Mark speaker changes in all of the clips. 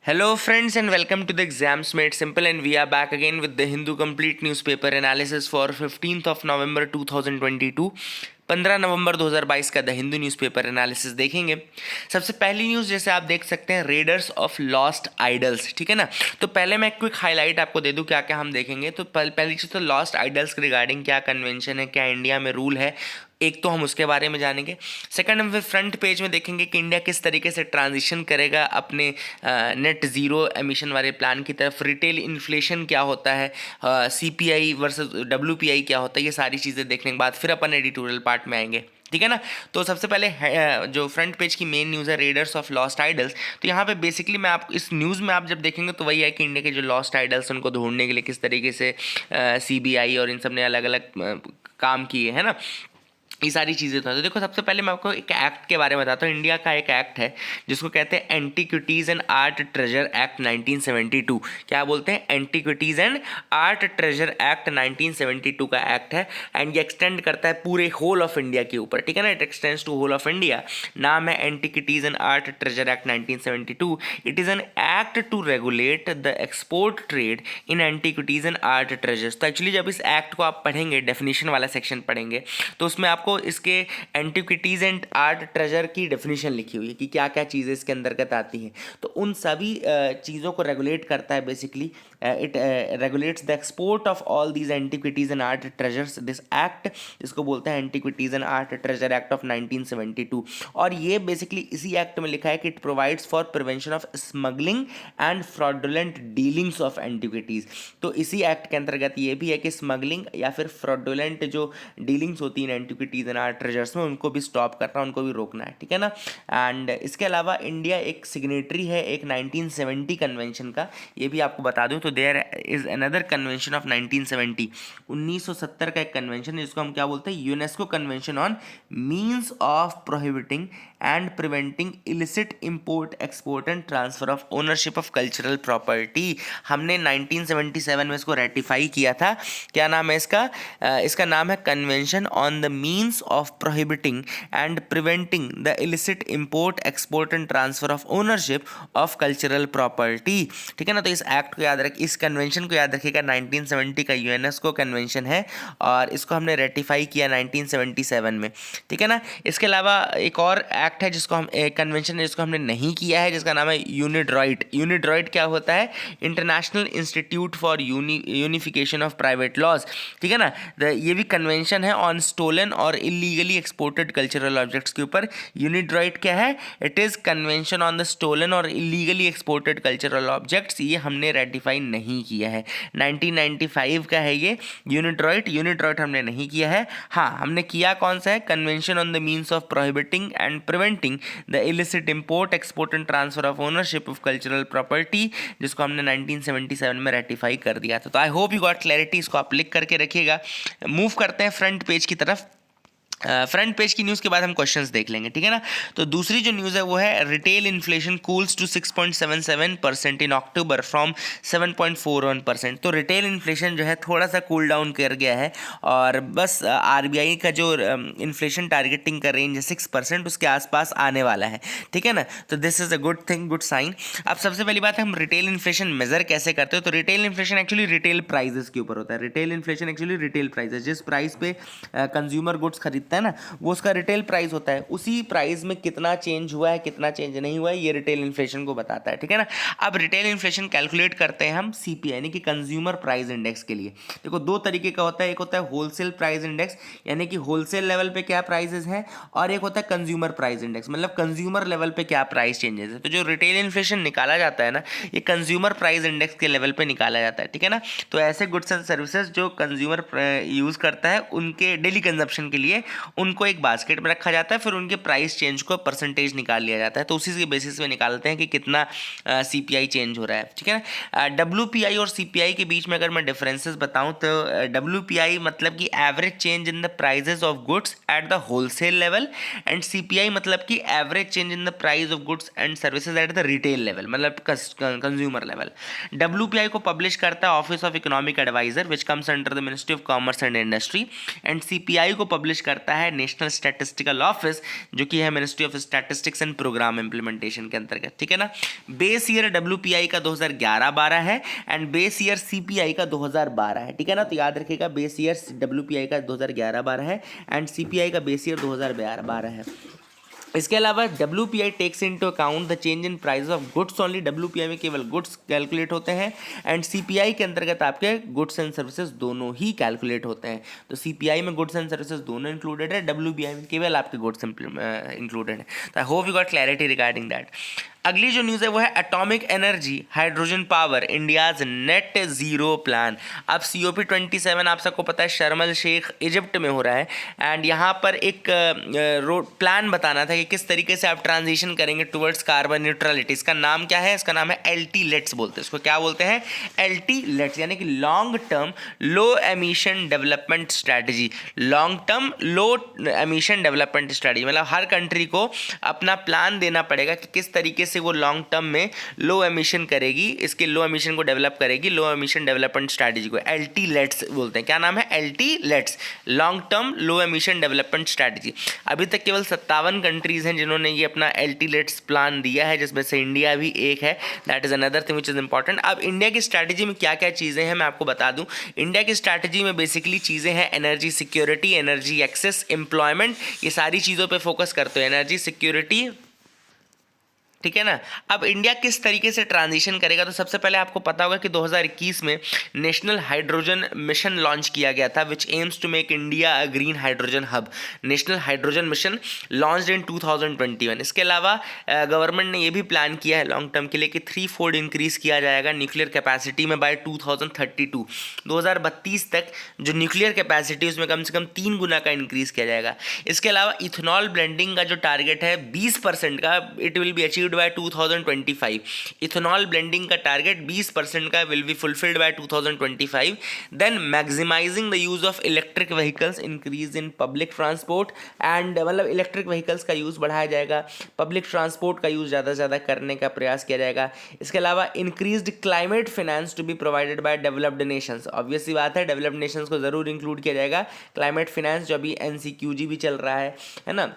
Speaker 1: Hello, friends, and welcome to the Exams Made Simple. And we are back again with the Hindu Complete Newspaper Analysis for 15th of November 2022. 15 नवंबर 2022 का the Hindu newspaper analysis देखेंगे। सबसे पहली news जैसे आप देख सकते हैं, readers of lost idols, ठीक है ना। तो पहले मैं क्विक हाईलाइट आपको दे दूं क्या क्या हम देखेंगे। तो पहली चीज़ तो लॉस्ट आइडल्स के रिगार्डिंग क्या कन्वेंशन है, क्या इंडिया में रूल है, एक तो हम उसके बारे में जानेंगे। सेकंड हम फिर फ्रंट पेज में देखेंगे कि इंडिया किस तरीके से ट्रांजिशन करेगा अपने नेट ज़ीरो एमिशन वाले प्लान की तरफ। रिटेल इन्फ्लेशन क्या होता है, CPI वर्सेस WPI क्या होता है, ये सारी चीज़ें देखने के बाद फिर अपन एडिटोरियल पार्ट में आएंगे, ठीक है ना। तो सबसे पहले जो फ्रंट पेज की मेन न्यूज़ है, रेडर्स ऑफ लॉस्ट आइडल्स। तो यहाँ पे बेसिकली मैं आप इस न्यूज़ में आप जब देखेंगे तो वही है कि इंडिया के जो लॉस्ट आइडल्स उनको ढूंढने के लिए किस तरीके से CBI और इन सब ने अलग अलग काम किए हैं ना, ये सारी चीज़ें था। तो देखो सबसे पहले मैं आपको एक एक्ट के बारे में बताता हूँ। इंडिया का एक एक्ट है जिसको कहते हैं antiquities and art treasure act 1972। क्या बोलते हैं? Antiquities and art treasure act 1972 का एक्ट है। एंड ये एक्सटेंड करता है पूरे होल ऑफ इंडिया के ऊपर, ठीक है ना। It extends to whole of India. नाम है antiquities and art treasure act 1972। It is an act to regulate the export trade in antiquities and art treasures. तो एक्चुअली जब इस एक्ट को आप पढ़ेंगे, डेफिनेशन वाला सेक्शन पढ़ेंगे, तो उसमें आपको इसके एंटीक्विटीज़ एंड आर्ट ट्रेजर की डेफिनेशन लिखी हुई है कि क्या क्या चीज़ें इसके अंतर्गत आती हैं। तो उन सभी चीज़ों को रेगुलेट करता है basically. It regulates the export of all these antiquities and art treasures. This act, इसको बोलते हैं antiquities and art treasure act of 1972। और ये बेसिकली इसी एक्ट में लिखा है कि it provides for prevention of smuggling and fraudulent dealings of antiquities. तो इसी एक्ट के अंतर्गत ये भी है कि स्मगलिंग या फिर फ्रॉडुलेंट जो डीलिंग्स होती हैं एंटीक्विटीज़ एंड आर्ट ट्रेजर्स में, उनको भी स्टॉप करना, उनको भी रोकना है, ठीक है ना। एंड इसके अलावा इंडिया एक सिग्नेटरी है एक 1970 कन्वेंशन का, ये भी आपको बता दूं। तो there is another convention of 1970, 1970 का एक कन्वेंशन है जिसको हम क्या बोलते हैं, UNESCO convention on means of prohibiting and preventing illicit import, export and transfer of ownership of cultural property. हमने 1977 में इसको रेटिफाई किया था। क्या नाम है इसका? इसका नाम है convention on the means of prohibiting and preventing the illicit import, export and transfer of ownership of cultural property, ठीक है ना। तो इस एक्ट को याद इस कन्वेंशन को याद रखिएगा। 1970 का यूनेस्को कन्वेंशन है और इसको हमने रेटिफाई किया 1977 में, ठीक है ना। इसके अलावा एक और एक्ट है जिसको हम, एक कन्वेंशन है जिसको हमने नहीं किया है, जिसका नाम है यूनिड्रॉइट। यूनिड्रॉइट क्या होता है? International institute for unification of private laws, ठीक है ना। ये भी कन्वेंशन है ऑन स्टोलन और इलीगली एक्सपोर्टेड कल्चरल ऑब्जेक्ट्स के ऊपर। यूनिड्रॉइट क्या है? It is convention on the stolen और इलीगली एक्सपोर्टेड कल्चरल ऑब्जेक्ट्स। ये हमने रेटिफाई नहीं किया है। 1995 का है ये यूनिड्रॉइट। यूनिड्रॉइट हमने नहीं किया है। हाँ, हमने किया कौन सा है? Convention on the means of prohibiting and preventing the illicit import, export and transfer of ownership of cultural property, जिसको हमने 1977 में रेटिफाई कर दिया था। तो I hope you got clarity, इसको आप लिख करके रखिएगा। मूव करते हैं फ्रंट पेज की तरफ। फ्रंट पेज की न्यूज़ के बाद हम क्वेश्चंस देख लेंगे, ठीक है ना। तो दूसरी जो न्यूज़ है वो है retail inflation cools to 6.77% in October from 7.41%। तो रिटेल इन्फ्लेशन जो है थोड़ा सा कूल डाउन कर गया है और बस RBI का जो इन्फ्लेशन टारगेटिंग का रेंज है 6%, उसके आसपास आने वाला है, ठीक है ना। तो this is a good thing, good sign. अब सबसे पहली बात है, हम रिटेल इन्फ्लेशन मेजर कैसे करते हो। तो retail inflation actually retail prices के ऊपर होता है। Retail inflation actually retail prices, जिस प्राइस पे कंज्यूमर गुड्स खरीदते है ना, वो उसका रिटेल प्राइस होता है। उसी प्राइस में कितना चेंज हुआ है, कितना चेंज नहीं हुआ है, ये रिटेल इन्फ्लेशन को बताता है, ठीक है ना। अब रिटेल इन्फ्लेशन कैलकुलेट करते हैं हम CPI यानी कि कंज्यूमर प्राइस इंडेक्स के लिए। देखो दो तरीके का होता है, एक होता है होलसेल प्राइस इंडेक्स यानी कि होलसेल लेवल पे क्या प्राइसेस हैं, और एक होता है कंज्यूमर प्राइस इंडेक्स, मतलब कंज्यूमर लेवल पे क्या प्राइस चेंजेस है। तो जो रिटेल इन्फ्लेशन निकाला जाता है ना, ये कंज्यूमर प्राइस इंडेक्स के लेवल पे निकाला जाता है, ठीक है ना। तो ऐसे गुड्स एंड सर्विसेज जो कंज्यूमर यूज करता है उनके डेली कंजप्शन के लिए, उनको एक बास्केट में रखा जाता है, फिर उनके प्राइस चेंज को परसेंटेज निकाल लिया जाता है। तो उसी के बेसिस पे निकालते हैं कि कितना CPI चेंज हो रहा है, ठीक है ना। WPI और CPI के बीच में अगर मैं डिफरेंसेस बताऊं तो WPI मतलब कि average change in the prices of goods at the wholesale level, and CPI मतलब कि average change in the price of goods and services at the retail level, मतलब कंज्यूमर लेवल। WPI को publish करता है office of economic adviser which comes under the ministry of commerce and industry, and CPI को publish करता करता है national statistical office, जो कि है ministry of statistics and programme implementation के अंतर्गत, ठीक है ना। बेस ईयर WPI का 2011-12 है एंड बेस ईयर CPI का 2012 है, ठीक है ना। तो याद रखिएगा बेस ईयर WPI का 2011-12 है एंड CPI का बेस ईयर 2012 है। इसके अलावा WPI takes into account the change in price of goods only. WPI में केवल गुड्स कैलकुलेट होते हैं एंड CPI के अंतर्गत आपके गुड्स एंड सर्विसेज दोनों ही कैलकुलेट होते हैं। तो CPI में गुड्स एंड सर्विसेज दोनों इंक्लूडेड है, WPI में केवल आपके गुड्स इंक्लूडेड है। तो I hope you got clarity regarding that. अगली जो न्यूज़ है वो है atomic energy hydrogen power India's net zero plan. अब COP27 आप सबको पता है शर्म अल शेख इजिप्ट में हो रहा है एंड यहाँ पर एक प्लान बताना था कि किस तरीके से आप ट्रांजिशन करेंगे टुवर्ड्स कार्बन न्यूट्रलिटी। इसका नाम क्या है? इसका नाम है LT लेट्स बोलते हैं इसको। क्या बोलते हैं? LT लेट्स, यानी कि लॉन्ग टर्म लो emission development strategy. Long term लो एमिशन डेवलपमेंट स्ट्रैटेजी मतलब हर कंट्री को अपना प्लान देना पड़ेगा कि किस तरीके से वो लॉन्ग टर्म में लो एमिशन करेगी, इसके लो एमिशन को डेवलप करेगी, लो एमिशन डेवलपमेंट स्ट्रैटेजी को LT लेट्स बोलते हैं। क्या नाम है? LT let's, long term low emission development strategy. अभी तक केवल 57 कंट्रीज हैं जिन्होंने ये अपना LT लेट्स प्लान दिया है, जिसमें से इंडिया भी एक है। That is another thing which is important. अब इंडिया की स्ट्रैटेजी में क्या क्या चीज़ें हैं मैं आपको बता दूं। इंडिया की स्ट्रैटेजी में बेसिकली चीज़ें हैं energy security, energy access, employment, ये सारी चीज़ों पर फोकस करते हैं। एनर्जी सिक्योरिटी, ठीक है ना। अब इंडिया किस तरीके से ट्रांजिशन करेगा, तो सबसे पहले आपको पता होगा कि 2021 में नेशनल हाइड्रोजन मिशन लॉन्च किया गया था which aims to make India a green hydrogen hub. National hydrogen mission launched in 2021। इसके अलावा गवर्नमेंट ने यह भी प्लान किया है लॉन्ग टर्म के लिए कि 3-fold इंक्रीज किया जाएगा न्यूक्लियर कैपेसिटी में बाय 2032। 2032 तक जो न्यूक्लियर कैपेसिटी उसमें कम से कम 3 गुना का इंक्रीज किया जाएगा। इसके अलावा इथेनॉल ब्लेंडिंग का जो टारगेट है 20% का, it will be achieved by 2025। Ethanol blending का टारगेट 20% का will be fulfilled by 2025। Then maximising the use of electric vehicles, increase in public transport and मतलब इलेक्ट्रिक व्हीकल्स का यूज़ बढ़ाया जाएगा, पब्लिक ट्रांसपोर्ट का यूज़ ज़्यादा से ज़्यादा करने का प्रयास किया जाएगा। इसके अलावा increased climate finance to be provided by developed nations. Obvious सी बात है डेवलप्ड नेशंस को ज़रूर इंक्लूड किया जाएगा क्लाइमेट फाइनेंस, जो अभी NCQG भी चल रहा है ना।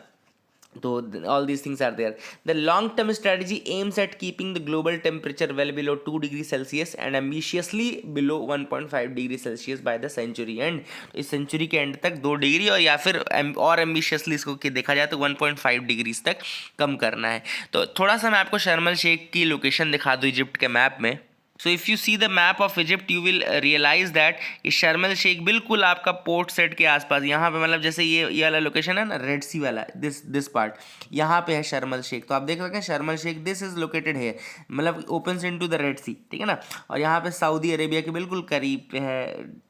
Speaker 1: तो all these things are there. The long-term strategy aims at keeping the global temperature well below 2 degrees Celsius and ambitiously below 1.5 degrees Celsius by the century end। इस सेंचुरी के एंड तक 2 डिग्री और या फिर और एम्बिशियसली इसको देखा जाए तो 1.5 डिग्रीज तक कम करना है। तो थोड़ा सा मैं आपको शर्म अल शेख की लोकेशन दिखा दूँ इजिप्ट के मैप में। So if you see the map of Egypt you will realise that कि शर्म अल शेख बिल्कुल आपका पोर्ट सेट के आसपास, यहाँ पे मतलब जैसे ये वाला लोकेशन है ना, रेड सी वाला, दिस पार्ट, यहाँ पे है शर्म अल शेख। तो आप देख सकते हैं शर्म अल शेख दिस इज लोकेटेड है, मतलब ओपन्स इनटू द रेड सी, ठीक है ना। और यहाँ पे सऊदी अरेबिया के बिल्कुल करीब पे है,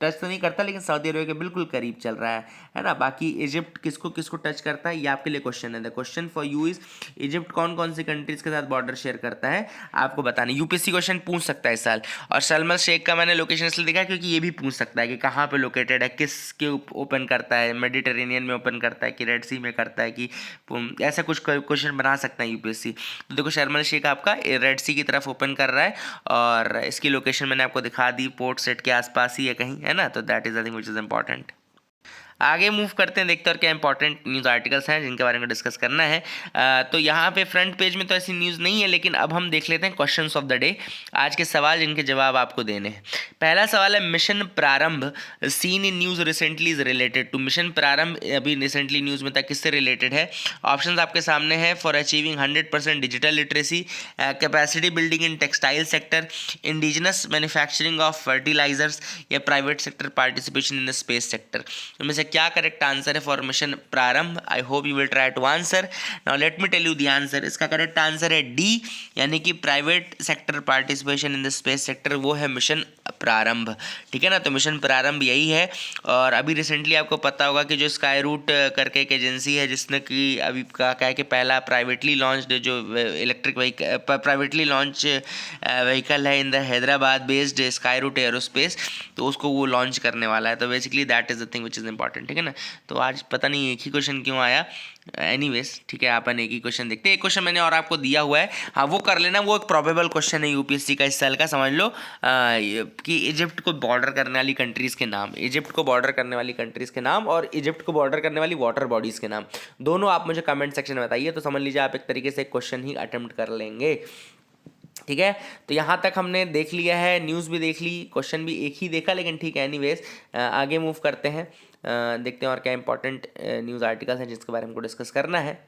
Speaker 1: टच तो नहीं करता लेकिन सऊदी अरेबिया के बिल्कुल करीब चल रहा है ना। बाकी इजिप्ट किसको किसको टच करता है ये आपके लिए क्वेश्चन है। The question for you is Egypt कौन कौन सी कंट्रीज के साथ बॉर्डर शेयर करता है आपको बताना। UPSC क्वेश्चन पूछ सकता है इस साल। और शर्म अल शेख का मैंने लोकेशन इसलिए देखा क्योंकि ये भी पूछ सकता है कि कहाँ पे लोकेटेड है, किस के ओपन करता है, मेडिटेरेनियन में ओपन करता है कि रेड सी में करता है कि ऐसा कुछ क्वेश्चन बना सकता है UPSC। तो देखो शर्म अल शेख आपका रेड सी की तरफ ओपन कर रहा है और इसकी लोकेशन मैंने आपको दिखा दी, पोर्ट सेट के आसपास ही है कहीं, है ना। तो that is the thing which is important. आगे मूव करते हैं, देखते हैं और क्या इंपॉर्टेंट न्यूज़ आर्टिकल्स हैं जिनके बारे में डिस्कस करना है। तो यहाँ पे फ्रंट पेज में तो ऐसी न्यूज़ नहीं है, लेकिन अब हम देख लेते हैं क्वेश्चंस ऑफ द डे, आज के सवाल जिनके जवाब आपको देने हैं। पहला सवाल है mission Prarambh seen in news recently is related to. Mission Prarambh अभी रिसेंटली न्यूज़ में था, किससे रिलेटेड है? ऑप्शन आपके सामने है। For achieving 100% digital literacy, capacity building in textile sector, indigenous manufacturing of fertilisers या private sector participation in the space sector. इनमें से क्या करेक्ट आंसर है for mission Prarambh? I hope you will try to answer. Now let me tell you the answer. इसका correct answer है D, यानी कि private sector participation in the space sector, वो है मिशन प्रारंभ, ठीक है ना। तो मिशन प्रारंभ यही है। और अभी रिसेंटली आपको पता होगा कि जो स्काई रूट करके एक एजेंसी है जिसने कि अभी कहा है कि पहला प्राइवेटली लॉन्च्ड जो electric vehicle privately launch vehicle है in the Hyderabad based Skyroot aerospace, तो उसको वो लॉन्च करने वाला है। तो basically that is the thing which is important, ठीक है ना। तो आज पता नहीं एक ही क्वेश्चन क्यों आया, एनीवेज ठीक है, अपन एक ही क्वेश्चन देखते हैं। एक क्वेश्चन मैंने और आपको दिया हुआ है, हाँ वो कर लेना, वो एक प्रोबेबल क्वेश्चन है यूपीएससी का इस साल का। समझ लो कि इजिप्ट को बॉर्डर करने वाली कंट्रीज़ के नाम, इजिप्ट को बॉर्डर करने वाली कंट्रीज़ के नाम और इजिप्ट को बॉर्डर करने वाली वाटर बॉडीज़ के नाम, दोनों आप मुझे कमेंट सेक्शन में बताइए। तो समझ लीजिए आप एक तरीके से क्वेश्चन ही अटेम्प्ट कर लेंगे। ठीक है, तो यहाँ तक हमने देख लिया है, न्यूज़ भी देख ली, क्वेश्चन भी एक ही देखा, लेकिन ठीक है एनीवेज आगे मूव करते हैं। देखते हैं और क्या इंपॉर्टेंट न्यूज़ आर्टिकल्स हैं जिसके बारे में हमको डिस्कस करना है।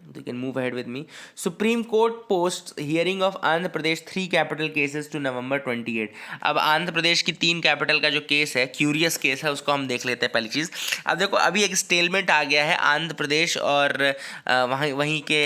Speaker 1: You can move ahead with me. Supreme Court posts hearing of Andhra Pradesh 3 capital cases to November 28। अब आंध्र प्रदेश की 3 कैपिटल का जो केस है, क्यूरियस केस है, उसको हम देख लेते हैं। पहली चीज़, अब देखो अभी एक स्टेलमेंट आ गया है आंध्र प्रदेश और वहीं के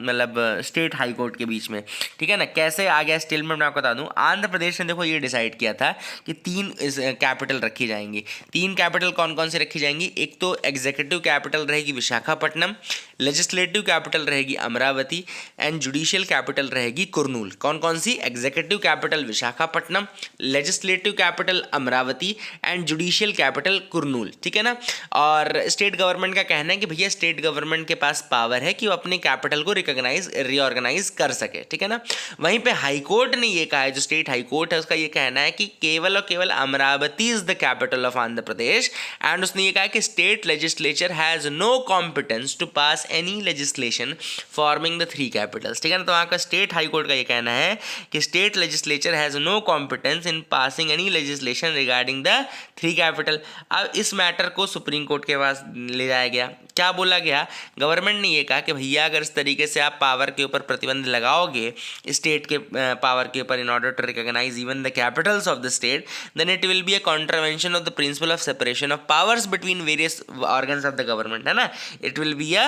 Speaker 1: मतलब स्टेट हाई कोर्ट के बीच में। ठीक है ना, कैसे आ गया स्टेलमेंट मैं आपको बता दूं। आंध्र प्रदेश ने देखो ये डिसाइड किया था कि 3 कैपिटल रखी जाएंगी। 3 कैपिटल कौन कौन सी रखी जाएंगी? एक तो एग्जीक्यूटिव कैपिटल रहेगी विशाखापट्टनम, लेजिस्लेटिव कैपिटल रहेगी अमरावती एंड जुडिशियल कैपिटल रहेगी कुरनूल। कौन कौन सी? Executive capital Visakhapatnam, legislative capital Amaravati and judicial capital Kurnool. ठीक है ना, और स्टेट गवर्नमेंट का कहना है कि भैया स्टेट गवर्नमेंट के पास पावर है कि वो अपने कैपिटल को रीऑर्गेनाइज कर सके। ठीक है ना, वहीं पे हाई कोर्ट ने ये कहा है, जो स्टेट हाई कोर्ट है उसका ये कहना है कि केवल और केवल Amaravati is the capital of Andhra Pradesh and उसने ये कहा कि state legislature has no competence to pass any legislation forming the 3 capitals. ठीक है ना, तो वहाँ का स्टेट हाई कोर्ट का ये कहना है कि state legislature has no competence in passing any legislation regarding the 3 capital. अब इस मैटर को सुप्रीम कोर्ट के पास ले जाया गया। क्या बोला गया? गवर्नमेंट ने ये कहा कि भैया अगर इस तरीके से आप पावर के ऊपर प्रतिबंध लगाओगे, स्टेट के पावर के ऊपर, in order to recognise even the capitals of the state, then it will be a contravention of the principle of separation of powers between various organs of the government. है ना, it will be a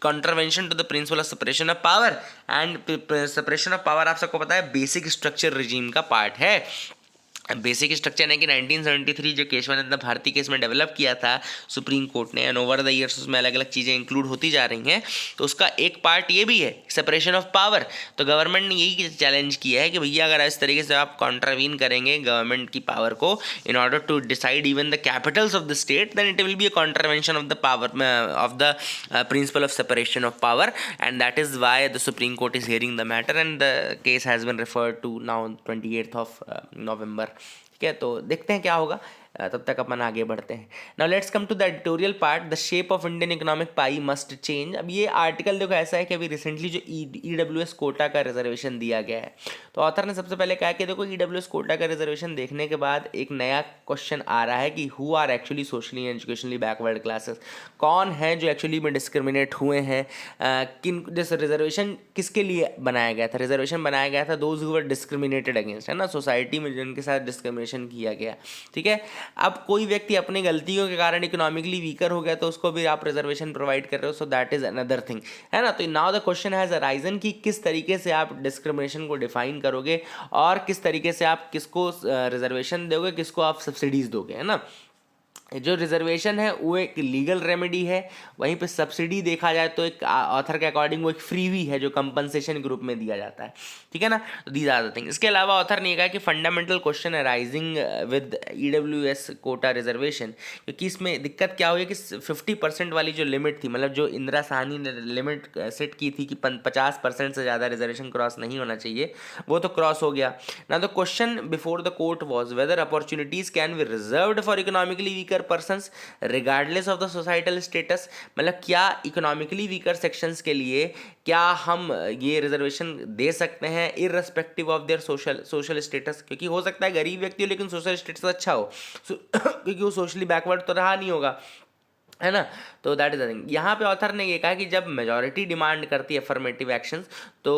Speaker 1: contravention to the principle of separation of power and separation of power आप सबको पता है basic structure regime का part है। Basic structure है कि 1973 जो केशवानंद भारती केस में डेवलप किया था सुप्रीम कोर्ट ने, एंड ओवर द ईयर्स उसमें अलग अलग चीज़ें इंक्लूड होती जा रही हैं, तो उसका एक पार्ट ये भी है सेपरेशन ऑफ पावर। तो गवर्नमेंट ने यही चैलेंज किया है कि भैया अगर इस तरीके से आप कॉन्ट्रावीन करेंगे गवर्नमेंट की पावर को in order to decide even the capitals of the state, then it will be a contravention of the power of the principle of separation of power, and that is why the supreme court is hearing the matter and the case has been referred to now 28th of November. ठीक है, तो देखते हैं क्या होगा, तब तक अपन आगे बढ़ते हैं। Now let's come to the editorial part, the shape of Indian economic pie must change. अब ये आर्टिकल देखो ऐसा है कि अभी रिसेंटली जो ईडब्ल्यूएस कोटा का रिजर्वेशन दिया गया है, तो ऑथर ने सबसे पहले कहा कि देखो ईडब्ल्यूएस कोटा का रिजर्वेशन देखने के बाद एक नया क्वेश्चन आ रहा है कि who are actually socially and educationally backward classes, कौन है जो एक्चुअली में डिस्क्रिमिनेट हुए हैं, किन जैसे रिजर्वेशन किसके लिए बनाया गया था? रिजर्वेशन बनाया गया था those who were discriminated against, है ना, सोसाइटी में जिनके साथ डिस्क्रिमिनेशन किया गया। ठीक है, अब कोई व्यक्ति अपनी गलतियों के कारण इकोनॉमिकली वीकर हो गया तो उसको भी आप रिजर्वेशन प्रोवाइड कर रहे हो, सो दैट इज अनदर थिंग, है ना। तो now the question has arisen कि किस तरीके से आप डिस्क्रिमिनेशन को डिफाइन करोगे और किस तरीके से आप किसको रिजर्वेशन दोगे, किसको आप सब्सिडीज दोगे, है ना। जो रिजर्वेशन है वो एक लीगल रेमेडी है, वहीं पे सब्सिडी देखा जाए तो एक ऑथर के अकॉर्डिंग वो एक फ्रीवी है जो कंपनसेशन के रूप में दिया जाता है। ठीक है ना, तो दीज आर द थिंग। इसके अलावा ऑथर ने कहा कि fundamental question arising with EWS quota reservation, क्योंकि इसमें दिक्कत क्या हुई कि 50% वाली जो लिमिट थी, मतलब जो इंदिरा साहनी ने लिमिट सेट की थी कि 50% से ज़्यादा रिजर्वेशन क्रॉस नहीं होना चाहिए, वो तो क्रॉस हो गया ना। The question before the court was whether opportunities can be reserved for economically weaker persons regardless of the societal status, मतलब क्या इकोनॉमिकली वीकर सेक्शंस के लिए क्या हम ये रिजर्वेशन दे सकते हैं irrespective of their social status, क्योंकि हो सकता है गरीब व्यक्ति हो लेकिन सोशल स्टेटस अच्छा हो क्योंकि वो सोशली बैकवर्ड तो रहा नहीं होगा, है ना। तो दैट इज द थिंग। यहाँ पे ऑथर ने ये कहा कि जब मेजॉरिटी डिमांड करती है अफर्मेटिव एक्शंस तो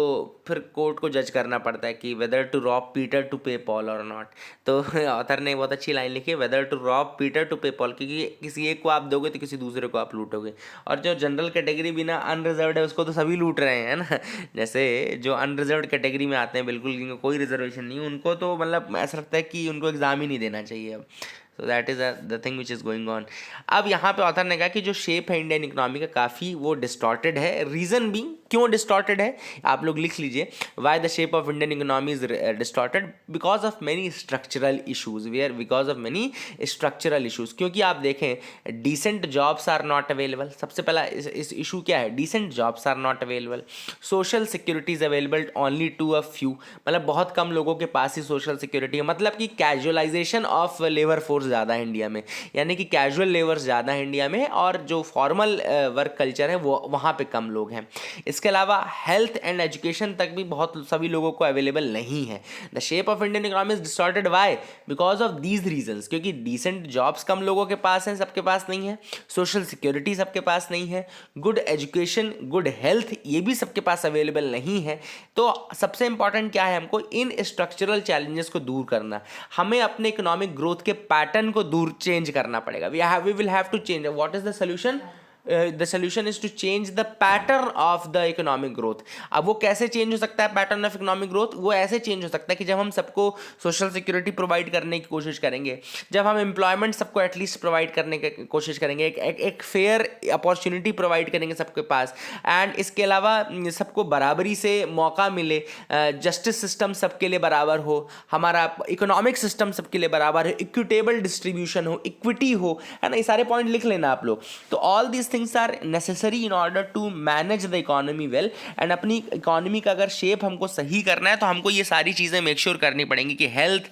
Speaker 1: फिर कोर्ट को जज करना पड़ता है कि whether to rob Peter to pay Paul और नॉट। तो ऑथर ने बहुत अच्छी लाइन लिखी है, whether to rob Peter to pay Paul, क्योंकि किसी एक को आप दोगे तो किसी दूसरे को आप लूटोगे, और जो जनरल कैटेगरी बिना अनरिजर्व्ड है उसको तो सभी लूट रहे हैं ना। जैसे जो अनरिजर्व्ड कैटेगरी में आते हैं बिल्कुल जिनको कोई रिजर्वेशन नहीं, उनको तो मतलब ऐसा लगता है कि उनको एग्जाम ही नहीं देना चाहिए अब। So that is the thing which is going on. अब यहाँ पे ऑथर ने कहा कि जो शेप है इंडियन इकोनॉमी का काफ़ी वो डिस्टॉर्टेड है, रीज़न भी क्यों डिस्टॉर्टेड है आप लोग लिख लीजिए, why the shape of Indian economy is distorted, because of many structural issues, where because of many structural issues. क्योंकि आप देखें decent jobs are not available, सबसे पहला इस इशू क्या है, decent jobs are not available, social security is available only to a few, मतलब बहुत कम लोगों के पास ही सोशल सिक्योरिटी है, मतलब कि कैजुअलाइजेशन ऑफ लेबर फोर्स ज़्यादा है इंडिया में, यानी कि कैजुअल लेबर्स ज़्यादा है इंडिया में, और जो फॉर्मल वर्क कल्चर है वो वहाँ पे कम लोग हैं। इसके अलावा हेल्थ एंड एजुकेशन तक भी बहुत सभी लोगों को अवेलेबल नहीं है। The shape of Indian economy is distorted why, because of these reasons, क्योंकि डिसेंट जॉब्स कम लोगों के पास हैं, सबके पास नहीं है, सोशल सिक्योरिटी सबके पास नहीं है, गुड एजुकेशन गुड हेल्थ ये भी सबके पास अवेलेबल नहीं है। तो सबसे इंपॉर्टेंट क्या है, हमको इन स्ट्रक्चरल चैलेंजेस को दूर करना, हमें अपने इकोनॉमिक ग्रोथ के पैटर्न को दूर चेंज करना पड़ेगा। We will have to change. What is the solution? The solution is to change the pattern of the economic growth. अब वो कैसे चेंज हो सकता है पैटर्न ऑफ इकोनॉमिक ग्रोथ? वो ऐसे चेंज हो सकता है कि जब हम सबको सोशल सिक्योरिटी प्रोवाइड करने की कोशिश करेंगे, जब हम एम्प्लॉयमेंट सबको एटलीस्ट प्रोवाइड करने की कोशिश करेंगे, एक फेयर अपॉर्चुनिटी प्रोवाइड करेंगे सबके पास, एंड इसके अलावा सबको बराबरी से मौका मिले, जस्टिस सिस्टम सबके लिए बराबर हो, हमारा इकोनॉमिक सिस्टम सबके लिए बराबर हो, इक्विटेबल डिस्ट्रीब्यूशन हो, इक्विटी हो, है ना, ये सारे पॉइंट लिख लेना आप लोग। तो all these things are necessary in order to manage the economy well, and अपनी इकोनॉमी का अगर शेप हमको सही करना है तो हमको ये सारी चीज़ें मेक श्योर करनी पड़ेंगी कि health,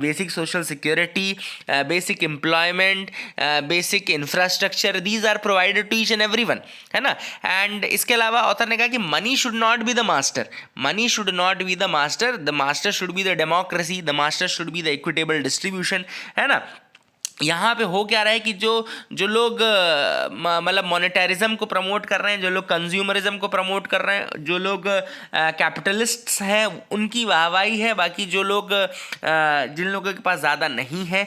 Speaker 1: basic social security, basic employment, basic infrastructure, these are provided to each and every one, है ना। एंड इसके अलावा ऑथर ने कहा कि money should not be the master, money should not be the master should be the democracy, the master should be the equitable distribution, है ना। यहाँ पे हो क्या रहा है कि जो लोग मतलब मॉनेटरिज्म को प्रमोट कर रहे हैं, जो लोग कंज्यूमरिज्म को प्रमोट कर रहे हैं, जो लोग कैपिटलिस्ट्स हैं उनकी वाहवाही है, बाकी जो लोग जिन लोगों के पास ज़्यादा नहीं है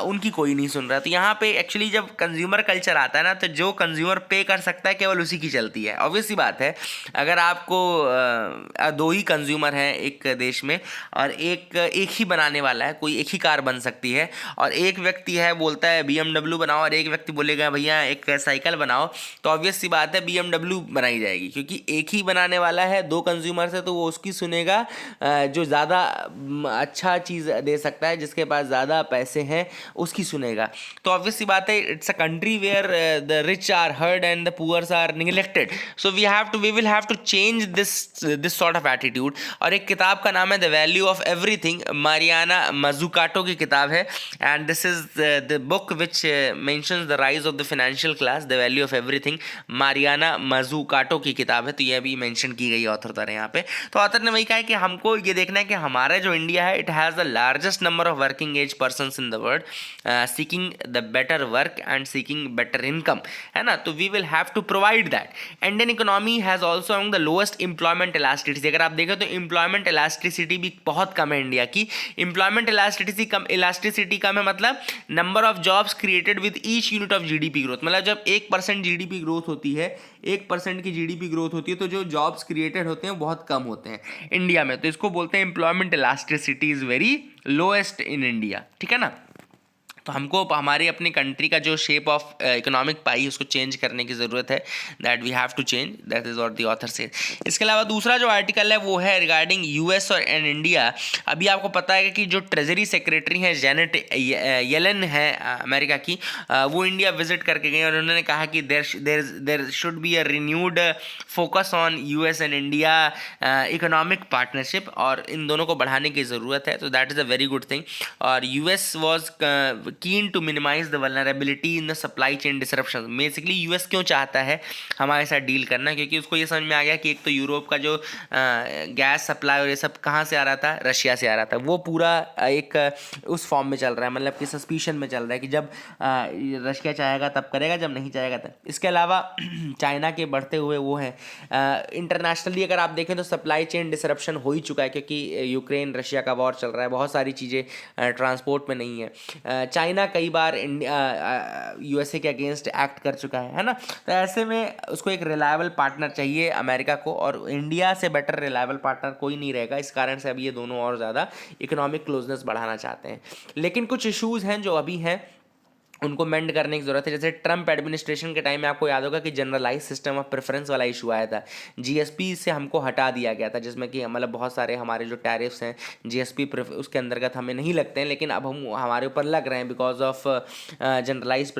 Speaker 1: उनकी कोई नहीं सुन रहा। तो यहाँ पे एक्चुअली जब कंज्यूमर कल्चर आता है ना, तो जो कंज्यूमर पे कर सकता है केवल उसी की चलती है। ऑब्वियस सी बात है, अगर आपको दो ही कंज्यूमर हैं एक देश में और एक ही बनाने वाला है, कोई एक ही कार बन सकती है, और एक व्यक्ति है बोलता है BMW बनाओ और एक व्यक्ति बोलेगा भैया एक साइकिल बनाओ, तो ऑब्वियस सी बात है BMW बनाई जाएगी, क्योंकि एक ही बनाने वाला है दो कंज्यूमर से, तो वो उसकी सुनेगा जो ज़्यादा अच्छा चीज़ दे सकता है, जिसके पास ज़्यादा पैसे हैं उसकी सुनेगा। तो ऑब्वियस सी बात है, it's a country where the rich are heard and the poors are neglected. So we will have to change this sort of attitude. और एक किताब का नाम है the value of everything, Mariana Mazzucato की किताब है, and this is the book which mentions the rise of the financial class, the value of everything, Mariana Mazzucato की किताब है। तो ये भी मेंशन की गई ऑथर द्वारा यहाँ पे। तो ऑथर ने वही कहा है कि हमको ये देखना है कि हमारा जो इंडिया है, it has the largest number of working age persons in the world seeking the better work and seeking better income, है ना। तो we will have to provide that. Indian economy has also among the lowest employment elasticity. अगर आप देखें तो employment elasticity भी बहुत कम है इंडिया की। एम्प्लॉयमेंट इलास्टिसिटी कम है, मतलब number of jobs created with each unit of GDP growth, मतलब जब 1% जीडीपी ग्रोथ होती है, 1% की जीडीपी ग्रोथ होती है, तो जो जॉब्स क्रिएटेड होते हैं बहुत कम होते हैं इंडिया में। तो इसको बोलते हैं employment elasticity is very lowest in India, ठीक है ना। तो हमको हमारी अपनी कंट्री का जो शेप ऑफ इकोनॉमिक पाई उसको चेंज करने की ज़रूरत है, that we have to change, that is what the author says. इसके अलावा दूसरा जो आर्टिकल है वो है रिगार्डिंग यूएस और एंड इंडिया। अभी आपको पता है कि जो ट्रेजरी सेक्रेटरी हैं जेनेट येलन है अमेरिका की, वो इंडिया विजिट करके गए और उन्होंने कहा कि there should be a renewed focus on US and India economic partnership, और इन दोनों को बढ़ाने की ज़रूरत है। तो that is a very good thing. और US was keen to minimise the vulnerability in the supply chain disruption. Basically US क्यों चाहता है हमारे साथ डील करना, क्योंकि उसको ये समझ में आ गया कि एक तो यूरोप का जो गैस सप्लाई और ये सब कहाँ से आ रहा था, रशिया से आ रहा था। वो पूरा एक उस फॉर्म में चल रहा है, मतलब कि सस्पिशन में चल रहा है कि जब रशिया चाहेगा तब करेगा, जब नहीं चाहेगा तब। इसके अलावा चाइना के बढ़ते हुए वो है इंटरनेशनली अगर आप देखें तो सप्लाई चेन डिसरप्शन हो ही चुका है, क्योंकि यूक्रेन रशिया का वॉर चल रहा है, बहुत सारी चीज़ें ट्रांसपोर्ट में नहीं है। चाइना कई बार यूएसए के अगेंस्ट एक्ट कर चुका है ना। तो ऐसे में उसको एक रिलायबल पार्टनर चाहिए अमेरिका को, और इंडिया से बेटर रिलायबल पार्टनर कोई नहीं रहेगा। इस कारण से अभी ये दोनों और ज़्यादा इकोनॉमिक क्लोजनेस बढ़ाना चाहते हैं। लेकिन कुछ इश्यूज़ हैं जो अभी हैं, उनको मेंड करने की ज़रूरत है। जैसे ट्रम्प एडमिनिस्ट्रेशन के टाइम में आपको याद होगा कि जनरलाइज सिस्टम ऑफ प्रेफरेंस वाला इशू आया था, जीएसपी से हमको हटा दिया गया था, जिसमें कि मतलब बहुत सारे हमारे जो टैरिफ्स हैं जीएसपी उसके अंतर्गत हमें नहीं लगते हैं, लेकिन अब हम हमारे ऊपर लग रहे हैं because of generalise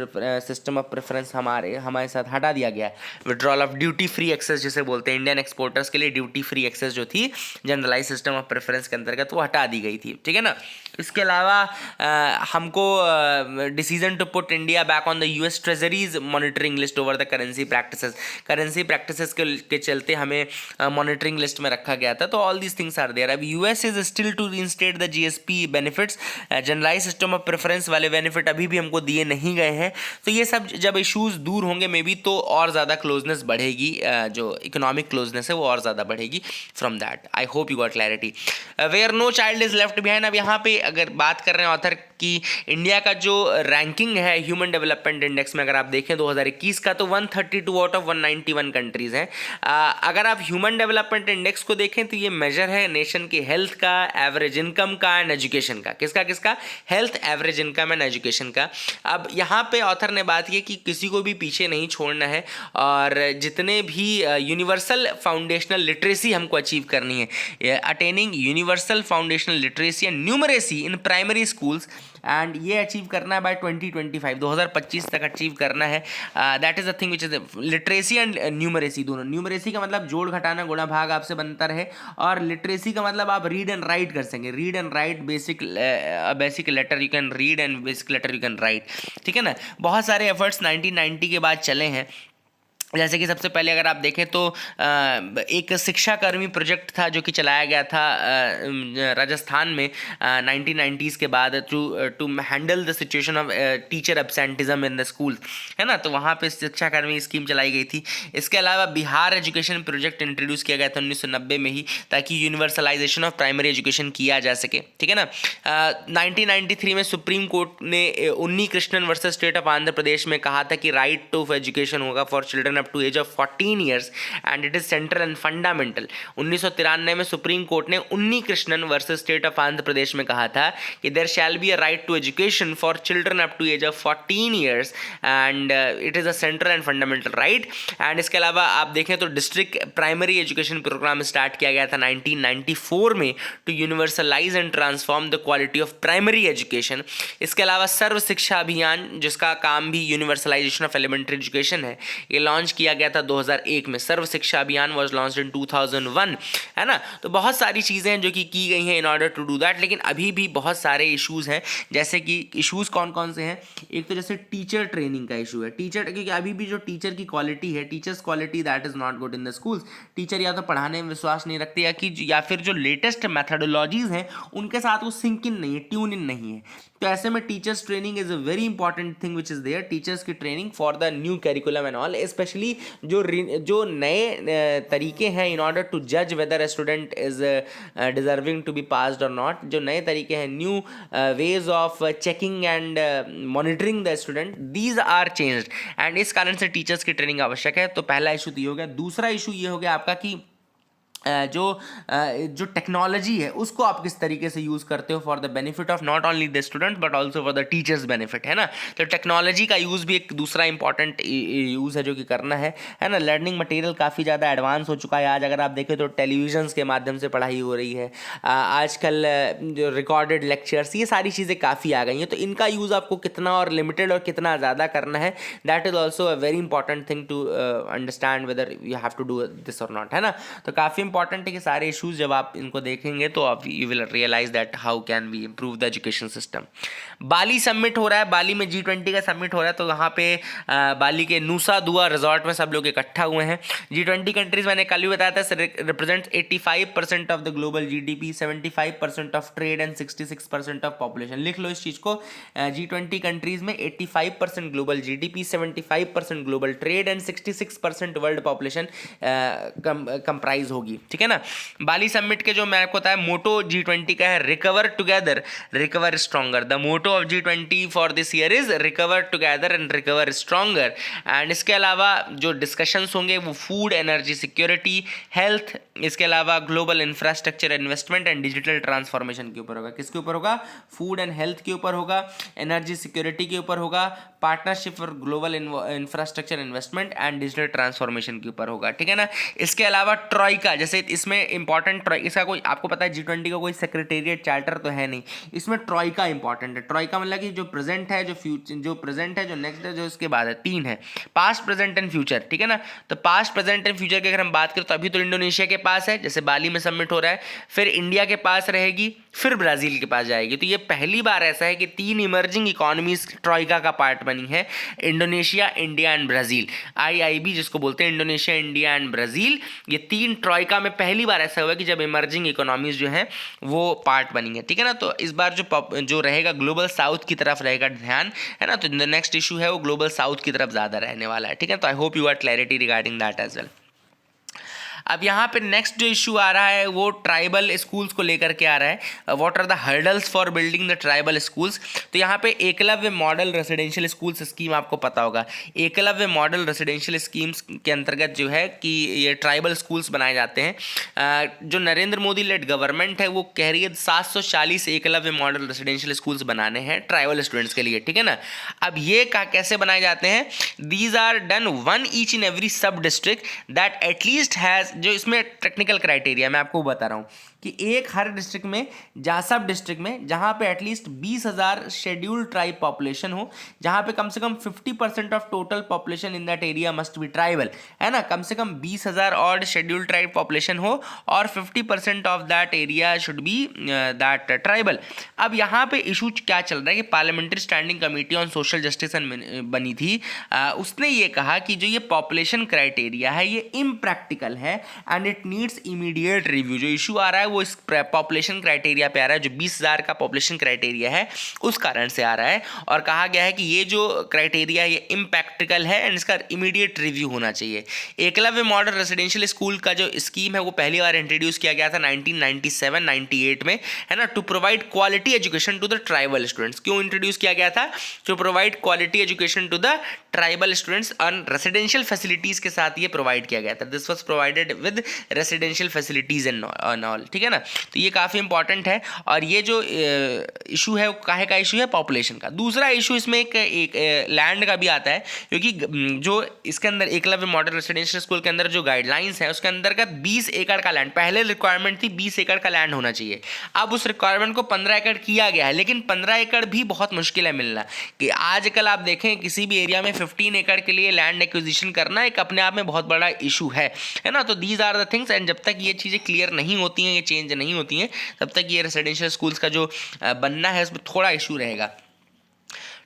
Speaker 1: system of preference हमारे साथ हटा दिया गया है। Withdrawal of duty free access जिसे बोलते हैं, इंडियन एक्सपोर्टर्स के लिए ड्यूटी फ्री एक्सेस जो थी जनरलाइज सिस्टम ऑफ प्रेफरेंस के अंतर्गत वो हटा दी गई थी, ठीक है ना। इसके अलावा हमको decision to put India back on the US treasuries monitoring list over the currency practices के चलते हमें मॉनिटरिंग लिस्ट में रखा गया था। तो all these things are there. अब US is still to reinstate the GSP benefits, generalise system of preference वाले बेनिफिट अभी भी हमको दिए नहीं गए हैं। तो ये सब जब इशूज़ दूर होंगे मे बी तो और ज़्यादा क्लोजनेस बढ़ेगी, जो इकोनॉमिक क्लोजनेस है वो और ज़्यादा बढ़ेगी from that. I hope you got clarity. Where no child is left behind. अब यहाँ पे अगर बात कर रहे हैं ऑथर की इंडिया का जो रैंकिंग है ह्यूमन डेवलपमेंट इंडेक्स में, अगर आप देखें 2021 का, तो 132 आउट ऑफ 191 कंट्रीज हैं। अगर आप ह्यूमन डेवलपमेंट इंडेक्स को देखें तो ये मेजर है नेशन की हेल्थ का, एवरेज इनकम का एंड एजुकेशन का। किसका health, average income and education का। अब यहाँ पे ऑथर ने बात की कि किसी को भी पीछे नहीं छोड़ना है और जितने भी यूनिवर्सल फाउंडेशनल लिटरेसी हमको अचीव करनी है, attaining universal foundational literacy and numeracy in primary schools, and ये अचीव करना है बाय 2025, 2025 तक अचीव करना है। That is the thing which is literacy and numeracy दोनों। न्यूमरेसी का मतलब जोड़ घटाना गुणा भाग आपसे बनता रहे, और लिटरेसी का मतलब आप रीड एंड राइट कर सकेंगे। Read and write basic letter you can read and basic letter you can write, ठीक है ना। बहुत सारे एफर्ट्स 1990 के बाद चले हैं। जैसे कि सबसे पहले अगर आप देखें तो एक शिक्षाकर्मी प्रोजेक्ट था जो कि चलाया गया था राजस्थान में 1990s के बाद to handle the situation of teacher absenteeism in the school, है ना। तो वहाँ पे शिक्षाकर्मी स्कीम चलाई गई थी। इसके अलावा बिहार एजुकेशन प्रोजेक्ट इंट्रोड्यूस किया गया था 1990 में ही, ताकि यूनिवर्सलाइजेशन ऑफ प्राइमरी एजुकेशन किया जा सके, ठीक है ना। 1993 में सुप्रीम कोर्ट ने Unni Krishnan versus state of Andhra Pradesh में कहा था कि राइट टू एजुकेशन होगा for children up to age of 14 years and it is central and fundamental. 1993 में सुप्रीम कोर्ट ने Unni Krishnan versus state of Andhra Pradesh में कहा था कि there shall be a right to education for children up to age of 14 years and it is a central and fundamental right. And इसके अलावा आप देखें तो district primary education programme start किया गया था 1994 में to universalise and transform the quality of primary education. इसके अलावा सर्व शिक्षा अभियान, जिसका काम भी यूनिवर्सलाइजेशन ऑफ एलिमेंट्री एजुकेशन है, ये लॉन्च किया गया था 2001 में। सर्व शिक्षा अभियान वाज लॉन्च्ड इन 2001, है ना। तो बहुत सारी चीज़ें हैं जो कि की गई हैं in order to do that, लेकिन अभी भी बहुत सारे इश्यूज़ हैं। जैसे कि इश्यूज़ कौन कौन से हैं, एक तो जैसे टीचर ट्रेनिंग का इशू है। टीचर, क्योंकि अभी भी जो टीचर की क्वालिटी है, teachers quality that is not good in the schools. Teacher या तो पढ़ाने में विश्वास नहीं रखते या फिर जो लेटेस्ट मैथडोलॉजीज़ हैं उनके साथ वो सिंक इन नहीं है, ट्यून इन नहीं है। तो ऐसे में teachers training is a very important thing which is there. Teachers की training for the new curriculum and all, specially जो नए तरीके हैं इन ऑर्डर टू जज whether a student is deserving to be passed और नॉट, जो नए तरीके हैं, new ways of checking and monitoring the student, these are changed and इस कारण से टीचर्स की ट्रेनिंग आवश्यक है। तो पहला इशू तो ये हो गया। दूसरा इशू ये हो गया आपका कि जो टेक्नोलॉजी है उसको आप किस तरीके से यूज़ करते हो for the benefit of not only the student but also for the teachers benefit, है ना। तो टेक्नोलॉजी का यूज़ भी एक दूसरा इंपॉर्टेंट यूज़ है जो कि करना है ना। लर्निंग मटेरियल काफ़ी ज़्यादा एडवांस हो चुका है आज। अगर आप देखें तो टेलीविजन्स के माध्यम से पढ़ाई हो रही है आजकल, जो रिकॉर्डेड लेक्चर्स, ये सारी चीज़ें काफ़ी आ गई हैं। तो इनका यूज़ आपको कितना और लिमिटेड और कितना ज़्यादा करना है, that is also a very important thing to understand whether you have to do this और नॉट, है ना। तो काफ़ी इंपॉर्टेंट है कि सारे इश्यूज जब आप इनको देखेंगे तो आप you will realise that how can we improve the education system. Bali summit हो रहा है, बाली में G20 का समिट हो रहा है। तो वहाँ पे बाली के नूसा दुआ रिजॉर्ट में सब लोग इकट्ठा हुए हैं। G20 कंट्रीज, मैंने कल भी बताया था, represents 85% of the global GDP, 75% of trade and 66% of population. लिख लो इस चीज़ को, G20 कंट्रीज में 85% global GDP, 75% global trade and 66% world population comprise होगी, होगी, ठीक है ना। बाली समिट के जो मैं आपको बताया मोटो G20 का है recover together recover stronger. The motto of G20 for this year is recover together and recover stronger. And इसके अलावा जो डिस्कशंस होंगे वो फूड, एनर्जी सिक्योरिटी, हेल्थ, इसके अलावा global infrastructure investment and digital transformation के ऊपर होगा। किसके ऊपर होगा? फूड एंड हेल्थ के ऊपर होगा, एनर्जी सिक्योरिटी के ऊपर होगा, partnership for global infrastructure investment and digital transformation के ऊपर होगा, ठीक है ना। इसके अलावा ट्रॉइका, जैसे इसमें इंपॉर्टेंट इसका कोई आपको पता है G20 का कोई सेक्रेटेरिएट चार्टर तो है नहीं, इसमें ट्रॉइका इंपॉर्टेंट है। ट्रॉइका मतलब कि जो प्रेजेंट है, जो प्रेजेंट है, जो नेक्स्ट है, जो इसके बाद है, तीन है, पास्ट, प्रेजेंट एंड फ्यूचर, ठीक है ना। तो पास्ट, प्रेजेंट एंड फ्यूचर की अगर हम बात करें तो अभी तो इंडोनेशिया के पास है, जैसे बाली में सबमिट हो रहा है, फिर इंडिया के पास रहेगी, फिर ब्राजील के पास जाएगी। तो ये पहली बार ऐसा है कि तीन इमर्जिंग इकोनॉमीज ट्रॉइका का पार्ट बनी है, Indonesia, India and Brazil. IIB जिसको बोलते हैं, इंडोनेशिया, इंडिया एंड ब्राजील, ये तीन ट्रॉइका में पहली बार ऐसा हुआ कि जब इमर्जिंग इकोनॉमीज जो है वो पार्ट बनी है, ठीक है ना। तो इस बार जो रहेगा ग्लोबल साउथ की तरफ रहेगा ध्यान, है ना। तो नेक्स्ट इशू है वो ग्लोबल साउथ की तरफ ज़्यादा रहने वाला है, ठीक है। तो I hope you are clarity regarding that as well. अब यहाँ पे नेक्स्ट जो इशू आ रहा है वो ट्राइबल स्कूल्स को लेकर के आ रहा है। What are the hurdles for building the tribal schools. तो यहाँ पे Eklavya model residential schools scheme आपको पता होगा। एकलव्य मॉडल रेसिडेंशियल स्कीम्स के अंतर्गत जो है कि ये ट्राइबल स्कूल्स बनाए जाते हैं। जो नरेंद्र मोदी लेड गवर्नमेंट है वो कह रही है 740 एकलव्य मॉडल रेसिडेंशियल स्कूल्स बनाने हैं ट्राइबल स्टूडेंट्स के लिए, ठीक है ना। अब ये कैसे बनाए जाते हैं? These are done one each in every sub district that at least has, जो इसमें टेक्निकल क्राइटेरिया मैं आपको बता रहा हूँ कि एक हर डिस्ट्रिक्ट में, जहाँ सब डिस्ट्रिक्ट में जहाँ पे एटलीस्ट 20,000 शेड्यूल्ड ट्राइब पॉपुलेशन हो, जहाँ पे कम से कम 50% of total population in that area must be tribal, है ना। कम से कम 20,000 और शेड्यूल्ड ट्राइब पॉपुलेशन हो और 50% of that area should be that tribal. अब यहाँ पे इशू क्या चल रहा है कि parliamentary standing committee on social justice बनी थी, उसने ये कहा कि जो ये पॉपुलेशन क्राइटेरिया है ये इम्प्रैक्टिकल है and it needs immediate review. जो इशू आ रहा है वो इस पॉपुलेशन क्राइटेरिया पे आ रहा है, जो 20,000 का पॉपुलेशन क्राइटेरिया है उस कारण से आ रहा है, और कहा गया है कि ये जो क्राइटेरिया ये इम्प्रैक्टिकल है एंड इसका इमीडिएट रिव्यू होना चाहिए। एकलव्य मॉडल रेसिडेंशियल स्कूल का जो स्कीम है वो पहली बार इंट्रोड्यूस किया गया था 1997-98 में, है ना, to provide quality education to the tribal students. क्यों इंट्रोड्यूस किया गया था? To provide quality education to the tribal students on residential facilities के साथ ये प्रोवाइड किया गया था। This was provided with residential facilities and all, ठीक है ना। तो ये काफ़ी इंपॉर्टेंट है, और ये जो इशू है वो काहे का इशू है? पॉपुलेशन का। दूसरा इशू इसमें एक लैंड का भी आता है, क्योंकि जो इसके अंदर एकलव्य मॉडल रेसिडेंशियल स्कूल के अंदर जो गाइडलाइंस है उसके अंतर्गत 20 एकड़ का लैंड, पहले रिक्वायरमेंट थी 20 एकड़ का लैंड होना चाहिए, अब उस रिक्वायरमेंट को 15 एकड़ किया गया है, लेकिन 15 एकड़ भी बहुत मुश्किल है मिलना। कि आजकल आप देखें किसी भी एरिया में 15 एकड़ के लिए लैंड एक्विजिशन करना एक अपने आप में बहुत बड़ा इशू है ना। तो these are the things, and जब तक ये चीज़ें क्लियर नहीं होती हैं, ये चेंज नहीं होती हैं, तब तक ये रेसिडेंशियल स्कूल्स का जो बनना है उसमें थोड़ा इशू रहेगा।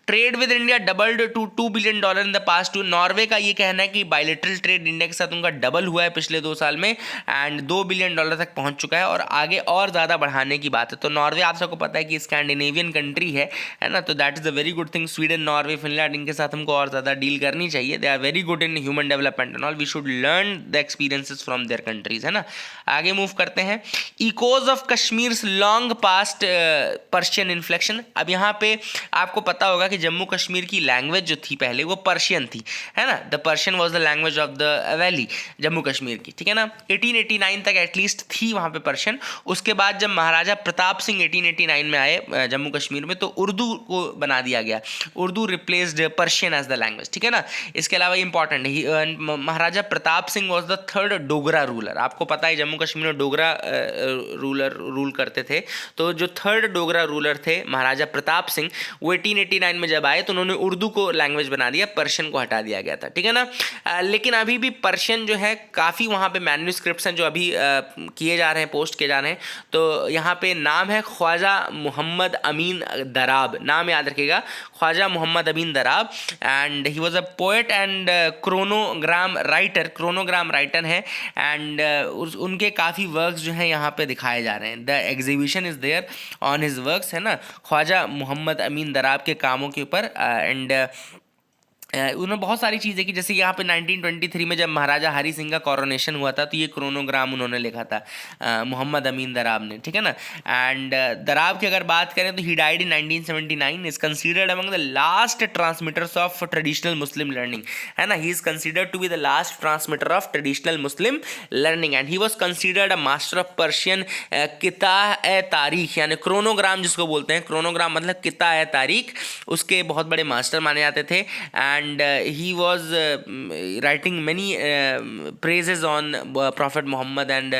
Speaker 1: Trade with India doubled to $2 billion in the past two. Norway का ये कहना है कि बायलेटरल ट्रेड इंडिया के साथ उनका डबल हुआ है पिछले 2 साल में एंड $2 बिलियन तक पहुंच चुका है, और आगे और ज़्यादा बढ़ाने की बात है। तो नॉर्वे आप सबको पता है कि स्कैंडिनेवियन कंट्री है ना, तो that is a very good thing. Sweden, Norway, Finland, इनके साथ हमको और ज़्यादा डील करनी चाहिए। They are very good in human development and all, we should learn the experiences from their countries, है ना। आगे मूव करते हैं। Echoes of Kashmir long past Persian inflection. अब यहाँ पे आपको पता होगा कि जम्मू कश्मीर की लैंग्वेज जो थी पहले वो पर्शियन थी, है ना। The Persian was the language of the valley, Jammu Kashmir की, ठीक है ना। 1889 तक एटलीस्ट थी वहाँ पे पर्शियन। उसके बाद जब महाराजा प्रताप सिंह 1889 में आए जम्मू कश्मीर में, तो उर्दू को बना दिया गया, Urdu replaced Persian as the language, ठीक है ना। इसके अलावा important Maharaja Pratap Singh was the third Dogra ruler. आपको पता है जम्मू कश्मीर में डोगरा रूल करते थे, तो जो थर्ड डोगरा रूलर थे महाराजा प्रताप सिंह, वो 1889 में जब आए तो उन्होंने उर्दू को लैंग्वेज बना दिया, पर्शियन को हटा दिया गया था, ठीक है ना। लेकिन अभी भी पर्शियन जो है काफ़ी वहाँ पे मैन्यूस्क्रिप्ट्स हैं जो अभी किए जा रहे हैं, पोस्ट किए जा रहे हैं। तो यहाँ पे नाम है ख्वाजा मोहम्मद अमीन दराब, नाम याद रखिएगा, Khwaja Mohammad Amin Darab, and he was a poet and chronogram writer हैं, एंड उनके काफ़ी वर्क्स जो हैं यहाँ पे दिखाए जा रहे हैं। The exhibition is there on his works, है ना, ख्वाजा मोहम्मद अमीन दराब के कामों के ऊपर, एंड उन्होंने बहुत सारी चीज़ें की, जैसे यहाँ पे 1923 में जब महाराजा हरी सिंह का कॉरोनेशन हुआ था तो ये क्रोनोग्राम उन्होंने लिखा था, मोहम्मद अमीन दराब ने, ठीक है ना। एंड दराब की अगर बात करें तो he died in 1979, is considered among the last transmitters of traditional Muslim learning, है ना। He is considered to be the last transmitter of traditional Muslim learning and he was considered a master of Persian किता ए तारीख, यानी क्रोनोग्राम जिसको बोलते हैं, क्रोनोग्राम मतलब किता ए तारीख, उसके बहुत बड़े मास्टर माने जाते थे। and he was writing many praises on Prophet Muhammad and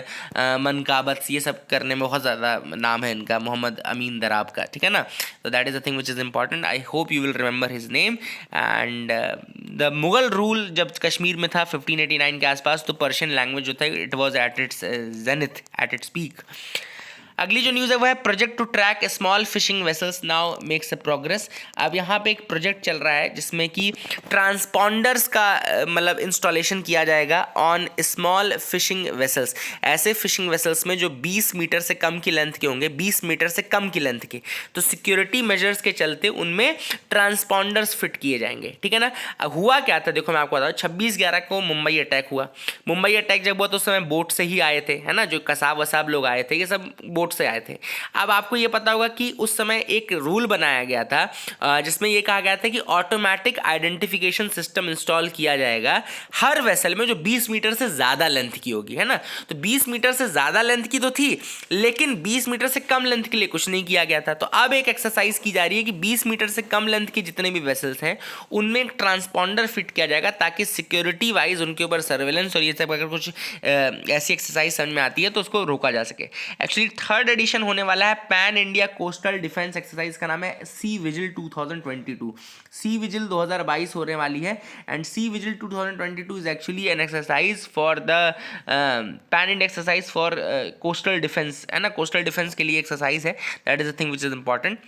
Speaker 1: मनकाबत, ये सब करने में बहुत ज़्यादा नाम है इनका, मोहम्मद अमीन दराब का, ठीक है ना। तो that is the thing which is important, I hope you will remember his name. And the Mughal rule जब कश्मीर में था 1589 के आसपास, तो पर्शियन लैंग्वेज जो था it was at its zenith, at its peak. अगली जो न्यूज़ है वो है project to track small fishing vessels now makes a progress. अब यहाँ पे एक प्रोजेक्ट चल रहा है जिसमें कि ट्रांसपॉन्डर्स का मतलब इंस्टॉलेशन किया जाएगा ऑन स्मॉल फिशिंग वेसल्स, ऐसे फिशिंग वेसल्स में जो 20 मीटर से कम की लेंथ के होंगे, 20 मीटर से कम की लेंथ के, तो सिक्योरिटी मेजर्स के चलते उनमें ट्रांसपॉन्डर्स फिट किए जाएंगे, ठीक है ना। अब हुआ क्या था, देखो मैं आपको बताऊँ, 26/11 को मुंबई अटैक हुआ। मुंबई अटैक जब हुआ तो उस समय बोट से ही आए थे, है ना, जो कसाब वसाब लोग आए थे ये सब बोट से आए थे। अब आपको ये पता होगा कि उस समय एक रूल बनाया गया था जिसमें ये कहा गया था कि ऑटोमेटिक आइडेंटिफिकेशन सिस्टम इंस्टॉल किया जाएगा हर वेसल में जो 20 मीटर से ज़्यादा लेंथ की होगी, है ना। तो 20 मीटर से ज़्यादा लेंथ की तो थी, लेकिन 20 मीटर से कम लेंथ के लिए कुछ नहीं किया गया था। तो अब एक एक्सरसाइज की जा रही है कि 20 मीटर से कम लेंथ के जितने भी वेसल्स हैं उनमें एक ट्रांसपॉन्डर फिट किया जाएगा, ताकि सिक्योरिटी वाइज उनके ऊपर सर्वेलेंस और ये सब अगर कुछ ऐसी एक्सरसाइज समझ में आती है तो उसको रोका जा सके। एक्चुअली थर्ड एडिशन होने वाला है pan India coastal defence exercise का नाम है सी विजिल 2022। सी विजिल 2022 होने वाली है and sea vigil 2022 is actually an exercise for the pan India exercise for coastal defence, है ना, कोस्टल डिफेंस के लिए एक्सरसाइज है। That is the thing which is important.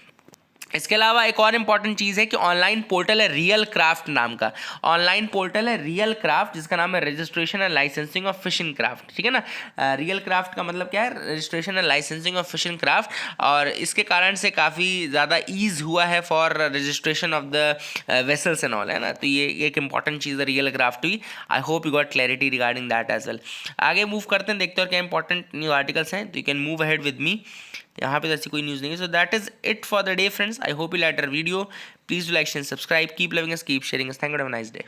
Speaker 1: इसके अलावा एक और इंपॉर्टेंट चीज़ है कि ऑनलाइन पोर्टल है रियल क्राफ्ट नाम का, ऑनलाइन पोर्टल है रियल क्राफ्ट जिसका नाम है registration and licensing of fishing craft, ठीक है ना। रियल क्राफ्ट का मतलब क्या है, registration and licensing of fishing craft, और इसके कारण से काफ़ी ज़्यादा ईज हुआ है for registration of the vessels and all, है ना। तो ये एक इंपॉर्टेंट चीज़ है रियल क्राफ्ट भी। I hope you got clarity regarding that as well. आगे मूव करते हैं, देखते हैं और क्या इंपॉर्टेंट न्यू आर्टिकल्स हैं, तो you can move ahead with me. यहाँ पे ऐसी कोई न्यूज़ नहीं है। So that is it for the day friends. I hope you like our video. Please do like share subscribe, keep loving us, keep sharing us. Thank you, have a nice day.